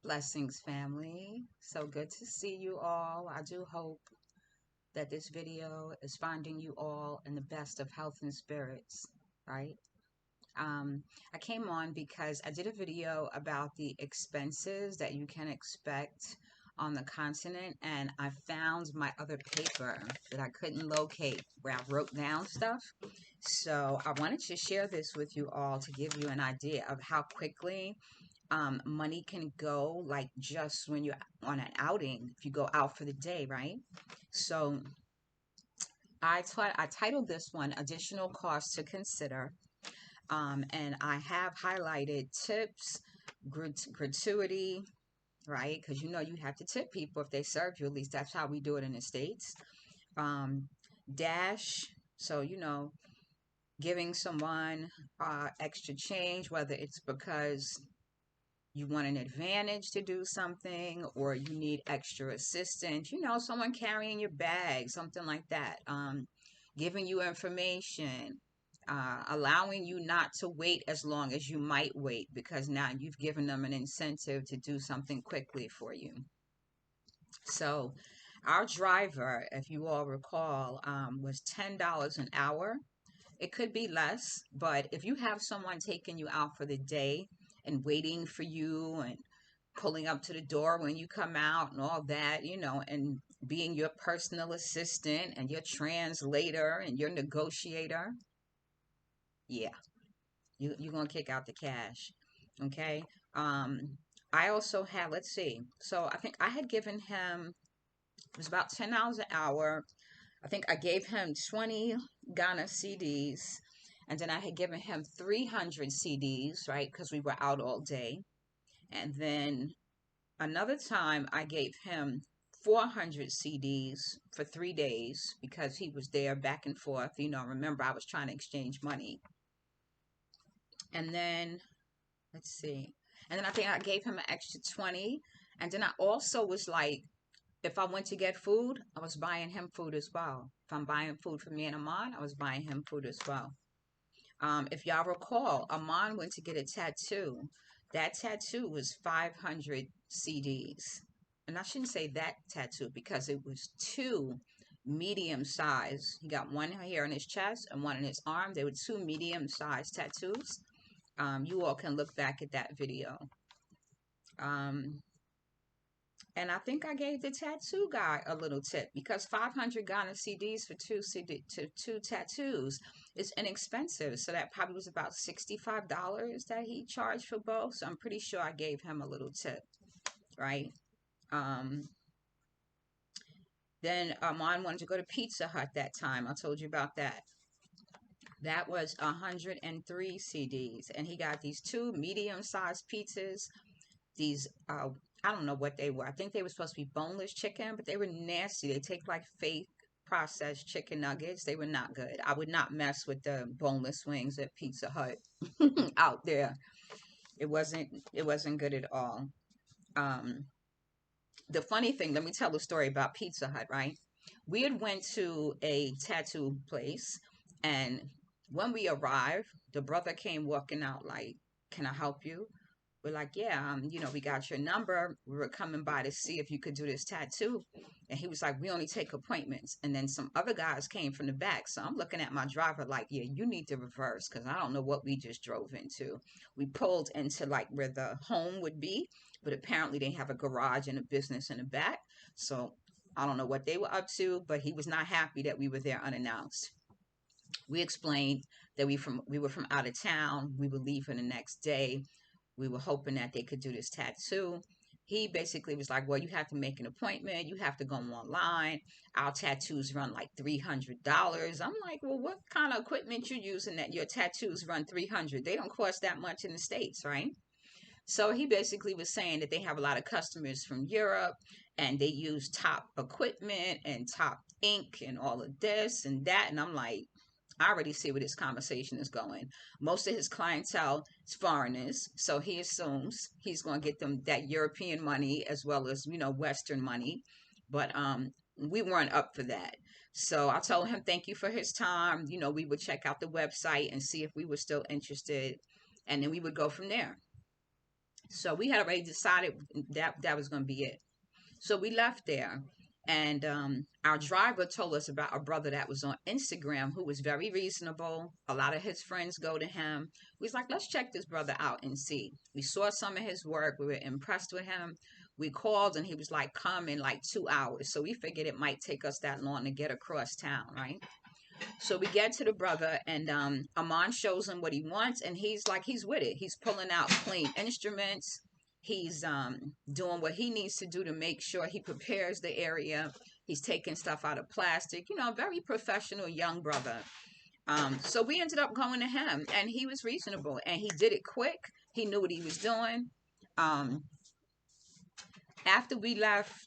Blessings, family. So good to see you all. I do hope that this video is finding you all in the best of health and spirits, right? Um, I came on because I did a video about the expenses that you can expect on the continent, and I found my other paper that I couldn't locate where I wrote down stuff. So I wanted to share this with you all to give you an idea of how quickly money can go, like just when you're on an outing, if you go out for the day, right? So I titled this one Additional Costs to Consider. And I have highlighted tips, gratuity, right? Because you have to tip people if they serve you. At least that's how we do it in the States. Um, dash, so giving someone extra change, whether it's because you want an advantage to do something or you need extra assistance, someone carrying your bag, something like that, giving you information, allowing you not to wait as long as you might wait because now you've given them an incentive to do something quickly for you. So our driver, if you all recall, was $10 an hour. It could be less, but if you have someone taking you out for the day and waiting for you and pulling up to the door when you come out and all that, and being your personal assistant and your translator and your negotiator, yeah, you're going to kick out the cash. Okay. Um, I also had, let's see, so I think I had given him, it was about $10 an hour. I think I gave him 20 Ghana CDs, and then I had given him 300 CDs, right? Because we were out all day. And then another time I gave him 400 CDs for 3 days because he was there back and forth. Remember, I was trying to exchange money. And then, let's see. And then I think I gave him an extra 20. And then I also was like, if I went to get food, I was buying him food as well. If I'm buying food for me and Amon, I was buying him food as well. If y'all recall, Amon went to get a tattoo. That tattoo was 500 CDs. And I shouldn't say that tattoo because it was two medium size. He got one here on his chest and one in his arm. They were two medium sized tattoos. You all can look back at that video. Um, and I think I gave the tattoo guy a little tip because 500 Ghana CDs for two tattoos is inexpensive. So that probably was about $65 that he charged for both. So I'm pretty sure I gave him a little tip, right? Um, then Armand wanted to go to Pizza Hut that time. I told you about that. That was 103 CDs. And he got these two medium sized pizzas, these I don't know what they were. I think they were supposed to be boneless chicken, but they were nasty. They take like fake processed chicken nuggets. They were not good. I would not mess with the boneless wings at Pizza Hut out there. It wasn't good at all. Um the funny thing, let me tell a story about Pizza Hut, right? We had went to a tattoo place, and when we arrived, the brother came walking out like, "Can I help you?" We're like, "Yeah, we got your number. We were coming by to see if you could do this tattoo." And he was like, "We only take appointments." And then some other guys came from the back. So I'm looking at my driver like, "Yeah, you need to reverse because I don't know what we just drove into." We pulled into like where the home would be, but apparently they have a garage and a business in the back. So I don't know what they were up to, but he was not happy that we were there unannounced. We explained that we were from out of town. We were leaving the next day. We were hoping that they could do this tattoo. He basically was like, "Well, you have to make an appointment. You have to go online. Our tattoos run like $300." I'm like, "Well, what kind of equipment you using that your tattoos run 300? They don't cost that much in the States, right?" So he basically was saying that they have a lot of customers from Europe and they use top equipment and top ink and all of this and that. And I'm like, I already see where this conversation is going. Most of his clientele is foreigners, so he assumes he's going to get them that European money as well as Western money. But we weren't up for that. So I told him thank you for his time. We would check out the website and see if we were still interested, and then we would go from there. So we had already decided that that was going to be it. So we left there, and our driver told us about a brother that was on Instagram who was very reasonable. A lot of his friends go to him. We was like, let's check this brother out and see. We saw some of his work. We were impressed with him. We called, and he was like, come in like 2 hours. So we figured it might take us that long to get across town, right? So we get to the brother, and Amon shows him what he wants, and he's like, he's with it. He's pulling out clean instruments. He's doing what he needs to do to make sure he prepares the area. He's taking stuff out of plastic. You know, very professional young brother. So we ended up going to him, and he was reasonable, and he did it quick. He knew what he was doing. Um, after we left,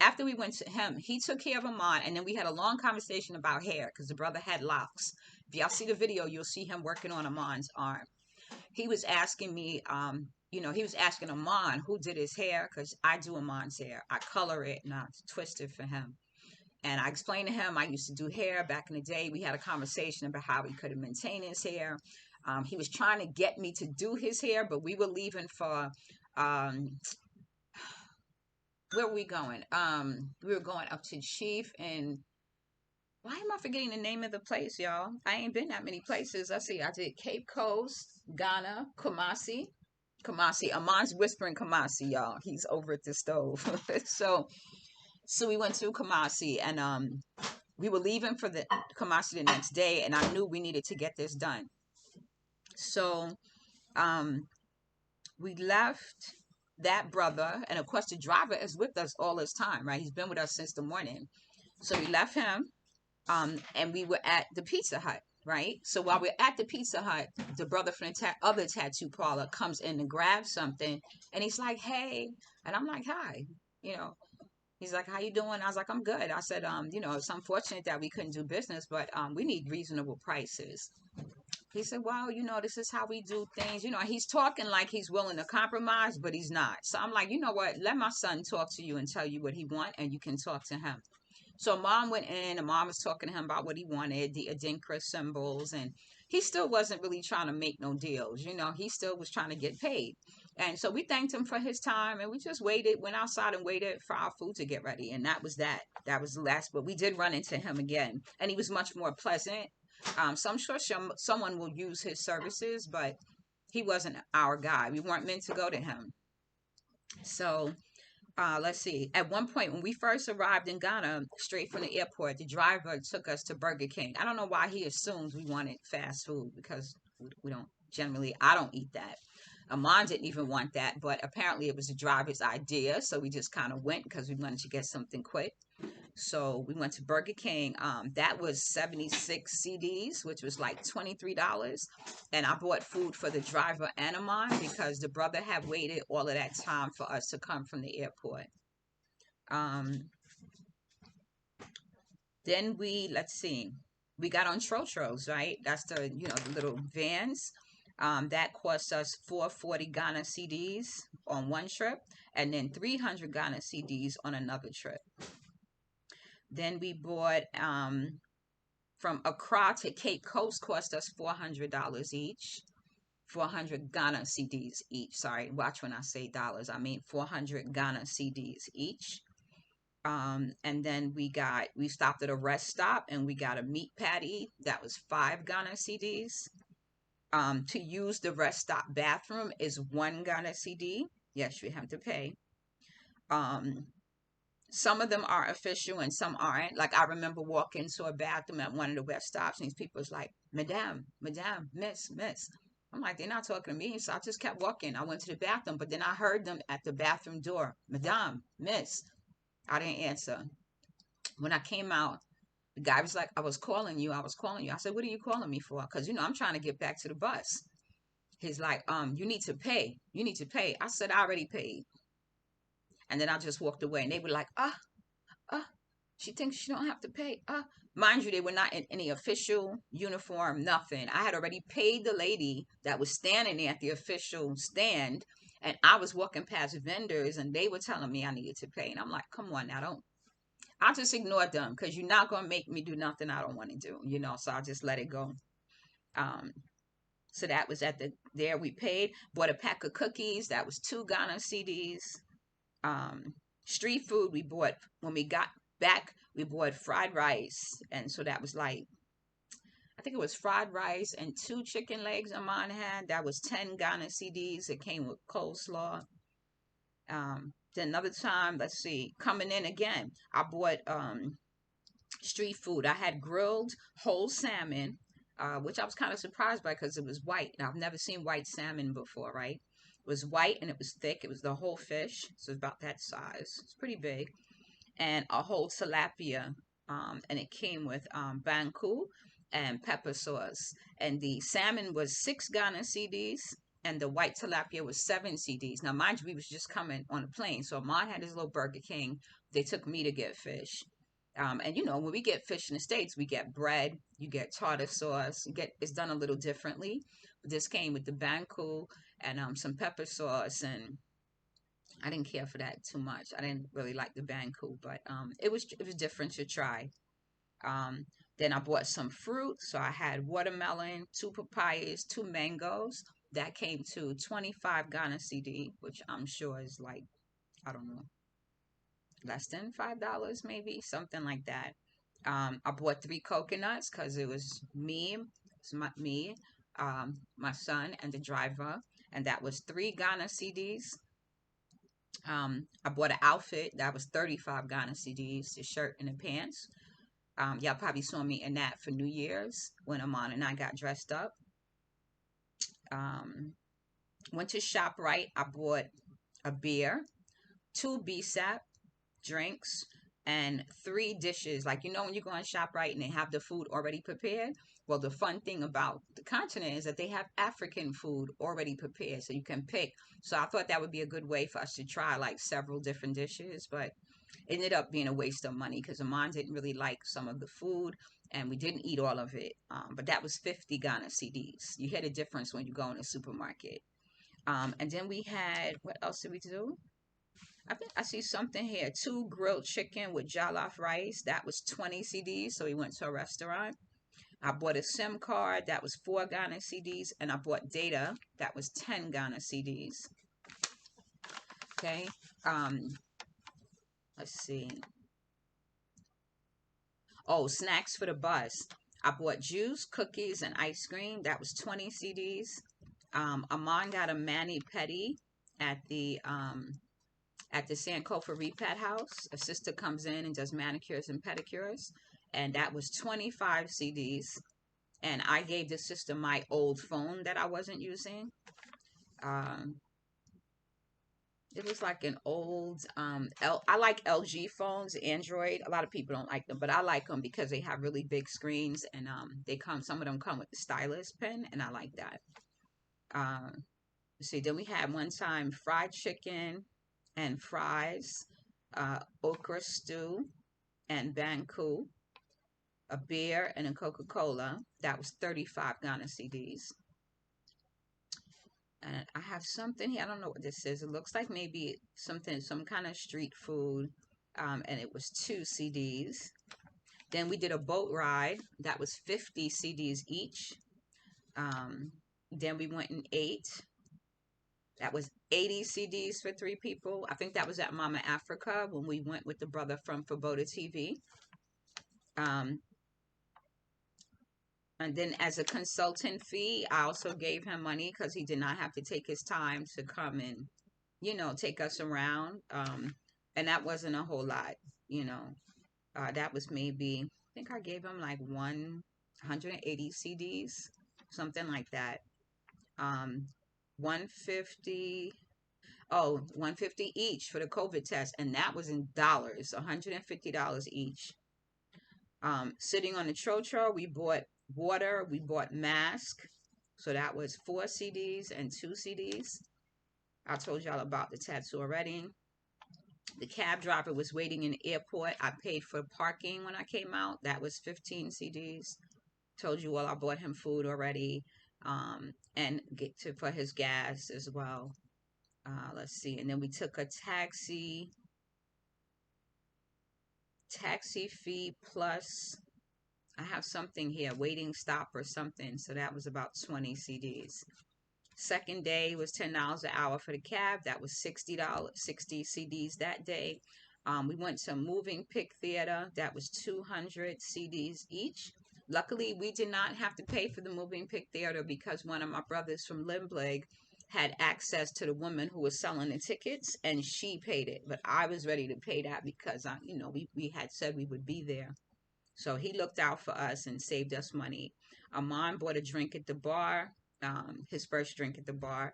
after we went to him, he took care of Amon, and then we had a long conversation about hair because the brother had locks. If y'all see the video, you'll see him working on Amon's arm. He was asking me, he was asking Amon who did his hair because I do Amon's hair. I color it and I twist it for him. And I explained to him I used to do hair back in the day. We had a conversation about how he could maintain his hair. He was trying to get me to do his hair, but we were leaving for um, where were we going? We were going up to Chief, and why am I forgetting the name of the place, y'all? I ain't been that many places. Let's see. I did Cape Coast, Ghana, Kumasi. Kumasi. Amon's whispering Kumasi, y'all. He's over at the stove. so we went to Kumasi, and we were leaving for the Kumasi the next day, and I knew we needed to get this done. So um we left that brother, and of course the driver is with us all this time, right? He's been with us since the morning. So we left him, and we were at the Pizza Hut, right? So while we're at the Pizza Hut, the brother from the other tattoo parlor comes in and grabs something, and he's like, hey, and I'm like, hi, you know. He's like, how you doing? I was like, I'm good. I said, it's unfortunate that we couldn't do business, but we need reasonable prices. He said, well, this is how we do things. He's talking like he's willing to compromise, but he's not. So I'm like, you know what? Let my son talk to you and tell you what he wants, and you can talk to him. So mom went in, and mom was talking to him about what he wanted, the Adinkra symbols, and he still wasn't really trying to make no deals. He still was trying to get paid. And so we thanked him for his time, and we just waited, went outside and waited for our food to get ready. And that was that. That was the last, but we did run into him again, and he was much more pleasant. So I'm sure someone will use his services, but he wasn't our guy. We weren't meant to go to him. So let's see. At one point, when we first arrived in Ghana, straight from the airport, the driver took us to Burger King. I don't know why he assumed we wanted fast food because we don't generally, I don't eat that. Amon didn't even want that, but apparently it was the driver's idea. So we just kind of went because we wanted to get something quick. So we went to Burger King. That was 76 CDs, which was like $23. And I bought food for the driver and Amon because the brother had waited all of that time for us to come from the airport. Um, then let's see, we got on Trotros, right? That's the little vans. That cost us 440 Ghana CDs on one trip, and then 300 Ghana CDs on another trip. Then we bought from Accra to Cape Coast, cost us $400 each. 400 Ghana CDs each. Sorry, watch when I say dollars. I mean 400 Ghana CDs each. And then we stopped at a rest stop, and we got a meat patty that was 5 Ghana CDs. To use the rest stop bathroom is 1 Ghana CD. Yes, you have to pay. Some of them are official and some aren't. Like I remember walking to a bathroom at one of the rest stops, and these people was like, Madame, Madame, Miss, Miss. I'm like, they're not talking to me. So I just kept walking. I went to the bathroom, but then I heard them at the bathroom door, Madame, Miss. I didn't answer. When I came out, the guy was like, I was calling you. I was calling you. I said, what are you calling me for? Because, I'm trying to get back to the bus. He's like, you need to pay. You need to pay. I said, I already paid. And then I just walked away, and they were like, she thinks she don't have to pay. Mind you, they were not in any official uniform, nothing. I had already paid the lady that was standing there at the official stand, and I was walking past vendors, and they were telling me I needed to pay. And I'm like, come on now, I just ignored them because you're not going to make me do nothing I don't want to do, so I just let it go. Um, So that was at the there we paid. Bought a pack of cookies. That was 2 Ghana CDs. Um, Street food we bought when we got back. We bought fried rice, and so that was like I think it was fried rice and 2 chicken legs Amon had. That was 10 Ghana CDs. It came with coleslaw. Then another time, let's see, coming in again, I bought street food. I had grilled whole salmon, which I was kind of surprised by because it was white. And I've never seen white salmon before, right? It was white and it was thick. It was the whole fish, so it's about that size. It's pretty big. And a whole tilapia, and it came with banku and pepper sauce. And the salmon was 6 Ghana CDs, and the white tilapia was 7 CDs. Now, mind you, we was just coming on a plane, so Ahmad had his little Burger King. They took me to get fish. And you know, when we get fish in the States, we get bread, you get tartar sauce, you get it's done a little differently. This came with the banku and some pepper sauce, and I didn't care for that too much. I didn't really like the banku, but it was different to try. Um, then I bought some fruit, so I had watermelon, 2 papayas, 2 mangoes. That came to 25 Ghana CD, which I'm sure is like I don't know, less than $5, maybe something like that. I bought 3 coconuts because it was my son, and the driver, and that was 3 Ghana CDs. I bought an outfit that was 35 Ghana CDs, the shirt and the pants. Y'all probably saw me in that for New Year's when Amon and I got dressed up. Um, Went to ShopRite. I bought a beer, 2 BSAP drinks, and 3 dishes. Like, you know, when you go on ShopRite and they have the food already prepared. Well, the fun thing about the continent is that they have African food already prepared, so you can pick. So I thought that would be a good way for us to try like several different dishes, but it ended up being a waste of money because Amon didn't really like some of the food and we didn't eat all of it. But that was 50 Ghana CDs. You hear the difference when you go in a supermarket. And then we had, what else did we do? I think I see something here. 2 grilled chicken with jollof rice. That was 20 CDs. So we went to a restaurant. I bought a SIM card. That was 4 Ghana CDs. And I bought data. That was 10 Ghana CDs. Okay. Um, let's see. Oh, snacks for the bus. I bought juice, cookies, and ice cream. That was 20 CDs. Amon got a mani pedi at the Sankofa Repat house. A sister comes in and does manicures and pedicures, and that was 25 CDs. And I gave the sister my old phone that I wasn't using. Um, it was like an old I like LG phones, Android. A lot of people don't like them, but I like them because they have really big screens and they come some of them come with the stylus pen and I like that. Um see, then we had one time fried chicken and fries, okra stew and banku, a beer and a Coca-Cola. That was 35 Ghana CDs. And I have something here. I don't know what this is. It looks like maybe something, some kind of street food. And it was 2 CDs. Then we did a boat ride. That was 50 CDs each. Um, then we went and ate. That was 80 CDs for 3 people. I think that was at Mama Africa when we went with the brother from Foboda TV. Um, and then as a consultant fee, I also gave him money because he did not have to take his time to come and take us around. And that wasn't a whole lot, you know. That was maybe, I think I gave him like 180 CDs, something like that. 150, 150 each for the COVID test. And that was in dollars, $150 each. Sitting on the Trotro, we bought water, we bought mask. So that was 4 CDs and 2 CDs. I told y'all about the tattoo already. The cab driver was waiting in the airport. I paid for parking when I came out. That was 15 CDs. Told you all I bought him food already. And get to for his gas as well. Let's see. And then we took a taxi fee plus I have something here, waiting stop or something. So that was about 20 CDs. Second day was $10 an hour for the cab. That was $60, 60 CDs that day. We went to moving pic theater. That was 200 CDs each. Luckily, we did not have to pay for the moving pic theater because one of my brothers from Lindblad had access to the woman who was selling the tickets, and she paid it. But I was ready to pay that because we had said we would be there. So he looked out for us and saved us money. Amon bought a drink at the bar, his first drink at the bar.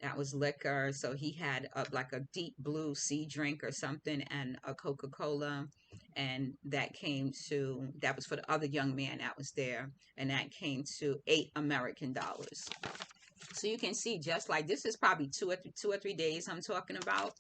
That was liquor. So he had like a deep blue sea drink or something and a Coca Cola. And that was for the other young man that was there. And that came to $8 American. So you can see, just like this is probably 2 or 3 days I'm talking about,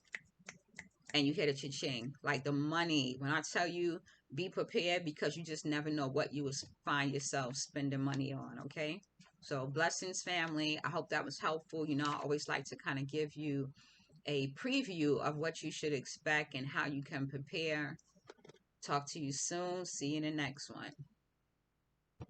and you hit a cha-ching. Like the money, when I tell you, be prepared because you just never know what you will find yourself spending money on, okay? So blessings, family. I hope that was helpful. I always like to kind of give you a preview of what you should expect and how you can prepare. Talk to you soon. See you in the next one.